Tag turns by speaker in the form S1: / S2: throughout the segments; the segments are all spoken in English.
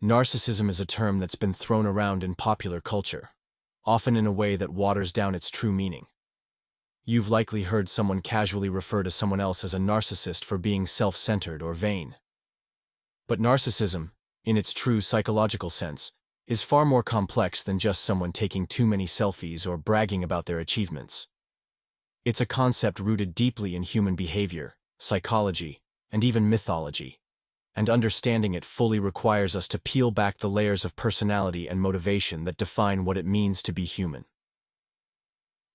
S1: Narcissism is a term that's been thrown around in popular culture, often in a way that waters down its true meaning. You've likely heard someone casually refer to someone else as a narcissist for being self-centered or vain. But narcissism, in its true psychological sense, is far more complex than just someone taking too many selfies or bragging about their achievements. It's a concept rooted deeply in human behavior, psychology, and even mythology. And understanding it fully requires us to peel back the layers of personality and motivation that define what it means to be human.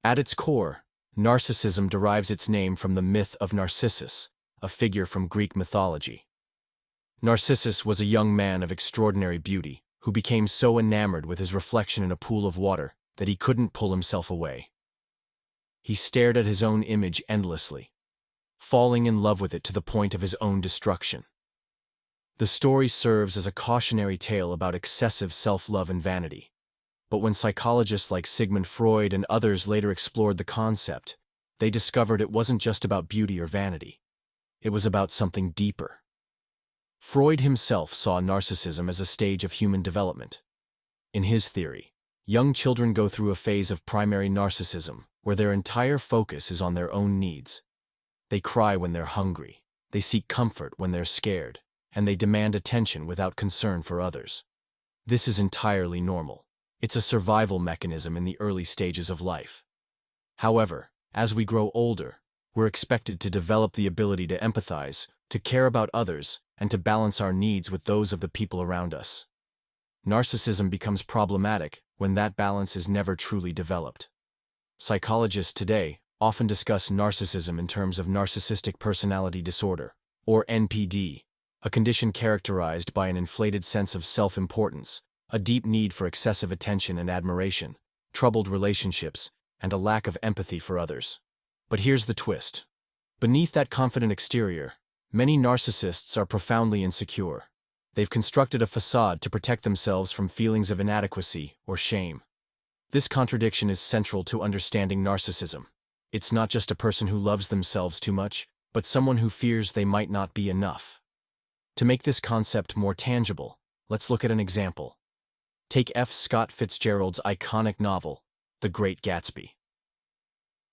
S1: At its core, narcissism derives its name from the myth of Narcissus, a figure from Greek mythology. Narcissus was a young man of extraordinary beauty, who became so enamored with his reflection in a pool of water that he couldn't pull himself away. He stared at his own image endlessly, falling in love with it to the point of his own destruction. The story serves as a cautionary tale about excessive self-love and vanity. But when psychologists like Sigmund Freud and others later explored the concept, they discovered it wasn't just about beauty or vanity. It was about something deeper. Freud himself saw narcissism as a stage of human development. In his theory, young children go through a phase of primary narcissism, where their entire focus is on their own needs. They cry when they're hungry, they seek comfort when they're scared, and they demand attention without concern for others. This is entirely normal. It's a survival mechanism in the early stages of life. However, as we grow older, we're expected to develop the ability to empathize, to care about others, and to balance our needs with those of the people around us. Narcissism becomes problematic when that balance is never truly developed. Psychologists today often discuss narcissism in terms of narcissistic personality disorder, or NPD, a condition characterized by an inflated sense of self-importance, a deep need for excessive attention and admiration, troubled relationships, and a lack of empathy for others. But here's the twist. Beneath that confident exterior, many narcissists are profoundly insecure. They've constructed a facade to protect themselves from feelings of inadequacy or shame. This contradiction is central to understanding narcissism. It's not just a person who loves themselves too much, but someone who fears they might not be enough. To make this concept more tangible, let's look at an example. Take F. Scott Fitzgerald's iconic novel, The Great Gatsby.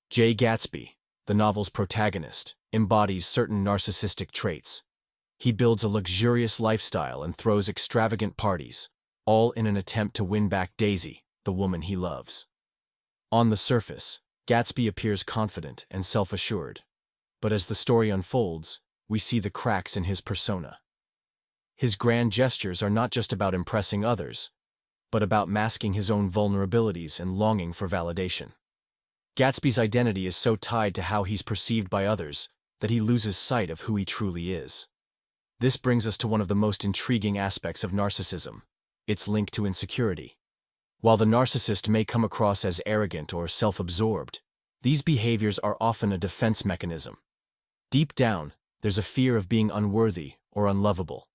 S1: Jay Gatsby, the novel's protagonist, embodies certain narcissistic traits. He builds a luxurious lifestyle and throws extravagant parties, all in an attempt to win back Daisy, the woman he loves. On the surface, Gatsby appears confident and self-assured. But as the story unfolds, we see the cracks in his persona. His grand gestures are not just about impressing others, but about masking his own vulnerabilities and longing for validation. Gatsby's identity is so tied to how he's perceived by others that he loses sight of who he truly is. This brings us to one of the most intriguing aspects of narcissism, its link to insecurity. While the narcissist may come across as arrogant or self-absorbed, these behaviors are often a defense mechanism. Deep down, there's a fear of being unworthy or unlovable.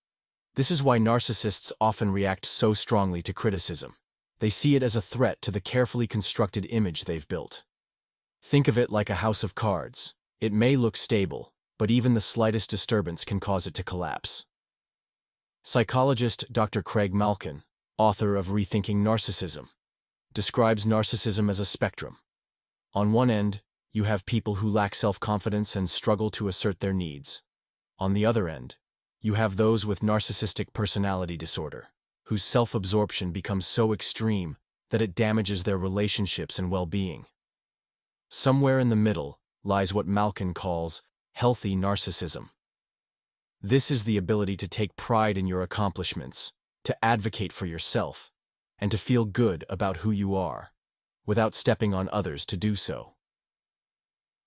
S1: This is why narcissists often react so strongly to criticism. They see it as a threat to the carefully constructed image they've built. Think of it like a house of cards. It may look stable, but even the slightest disturbance can cause it to collapse. Psychologist Dr. Craig Malkin, author of Rethinking Narcissism, describes narcissism as a spectrum. On one end, you have people who lack self-confidence and struggle to assert their needs. On the other end, you have those with narcissistic personality disorder, whose self-absorption becomes so extreme that it damages their relationships and well-being. Somewhere in the middle lies what Malkin calls healthy narcissism. This is the ability to take pride in your accomplishments, to advocate for yourself, and to feel good about who you are, without stepping on others to do so.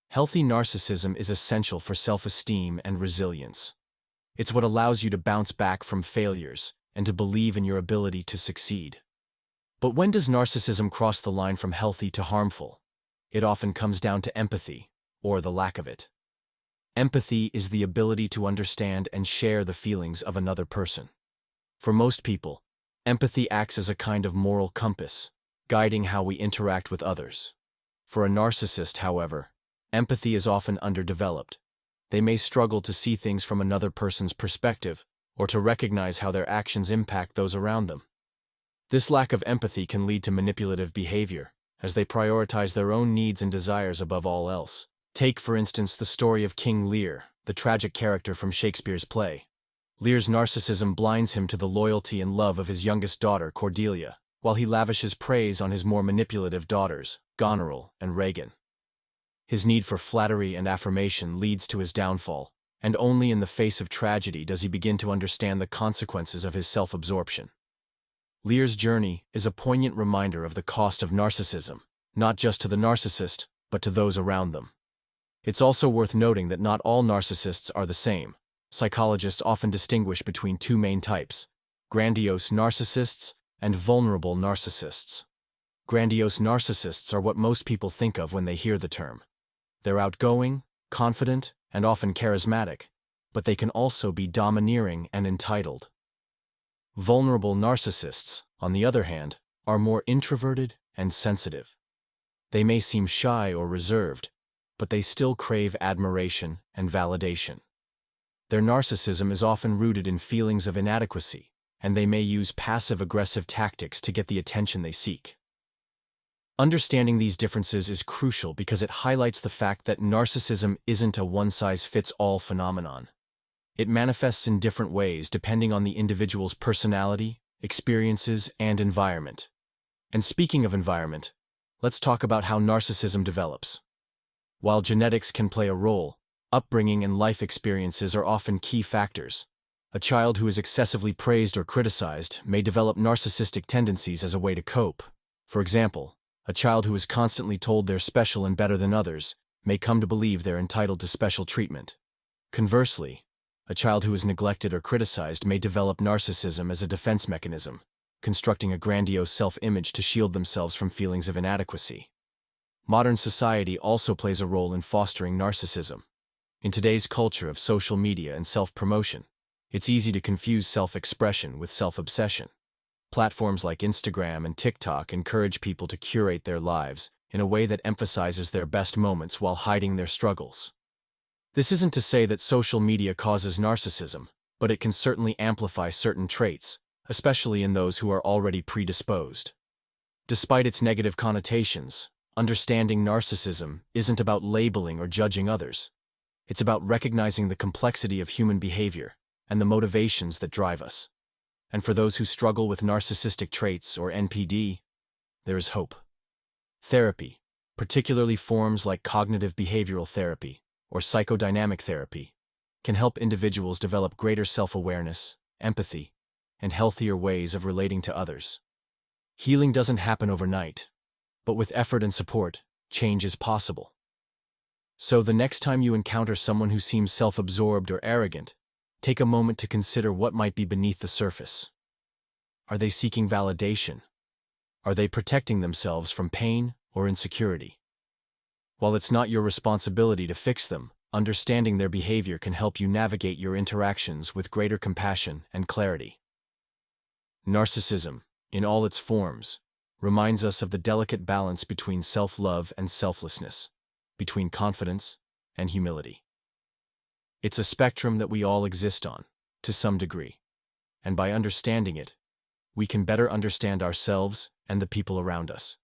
S1: Healthy narcissism is essential for self-esteem and resilience. It's what allows you to bounce back from failures and to believe in your ability to succeed. But when does narcissism cross the line from healthy to harmful? It often comes down to empathy, or the lack of it. Empathy is the ability to understand and share the feelings of another person. For most people, empathy acts as a kind of moral compass, guiding how we interact with others. For a narcissist, however, empathy is often underdeveloped. They may struggle to see things from another person's perspective, or to recognize how their actions impact those around them. This lack of empathy can lead to manipulative behavior, as they prioritize their own needs and desires above all else. Take, for instance, the story of King Lear, the tragic character from Shakespeare's play. Lear's narcissism blinds him to the loyalty and love of his youngest daughter, Cordelia, while he lavishes praise on his more manipulative daughters, Goneril and Regan. His need for flattery and affirmation leads to his downfall, and only in the face of tragedy does he begin to understand the consequences of his self-absorption. Lear's journey is a poignant reminder of the cost of narcissism, not just to the narcissist, but to those around them. It's also worth noting that not all narcissists are the same. Psychologists often distinguish between two main types: grandiose narcissists and vulnerable narcissists. Grandiose narcissists are what most people think of when they hear the term. They're outgoing, confident, and often charismatic, but they can also be domineering and entitled. Vulnerable narcissists, on the other hand, are more introverted and sensitive. They may seem shy or reserved, but they still crave admiration and validation. Their narcissism is often rooted in feelings of inadequacy, and they may use passive-aggressive tactics to get the attention they seek. Understanding these differences is crucial because it highlights the fact that narcissism isn't a one-size-fits-all phenomenon. It manifests in different ways depending on the individual's personality, experiences, and environment. And speaking of environment, let's talk about how narcissism develops. While genetics can play a role, upbringing and life experiences are often key factors. A child who is excessively praised or criticized may develop narcissistic tendencies as a way to cope. For example, a child who is constantly told they're special and better than others may come to believe they're entitled to special treatment. Conversely, a child who is neglected or criticized may develop narcissism as a defense mechanism, constructing a grandiose self-image to shield themselves from feelings of inadequacy. Modern society also plays a role in fostering narcissism. In today's culture of social media and self-promotion, it's easy to confuse self-expression with self-obsession. Platforms like Instagram and TikTok encourage people to curate their lives in a way that emphasizes their best moments while hiding their struggles. This isn't to say that social media causes narcissism, but it can certainly amplify certain traits, especially in those who are already predisposed. Despite its negative connotations, understanding narcissism isn't about labeling or judging others. It's about recognizing the complexity of human behavior and the motivations that drive us. And for those who struggle with narcissistic traits, or NPD, there is hope. Therapy, particularly forms like cognitive behavioral therapy or psychodynamic therapy, can help individuals develop greater self-awareness, empathy, and healthier ways of relating to others. Healing doesn't happen overnight, but with effort and support, change is possible. So the next time you encounter someone who seems self-absorbed or arrogant, take a moment to consider what might be beneath the surface. Are they seeking validation? Are they protecting themselves from pain or insecurity? While it's not your responsibility to fix them, understanding their behavior can help you navigate your interactions with greater compassion and clarity. Narcissism, in all its forms, reminds us of the delicate balance between self-love and selflessness, between confidence and humility. It's a spectrum that we all exist on, to some degree, and by understanding it, we can better understand ourselves and the people around us.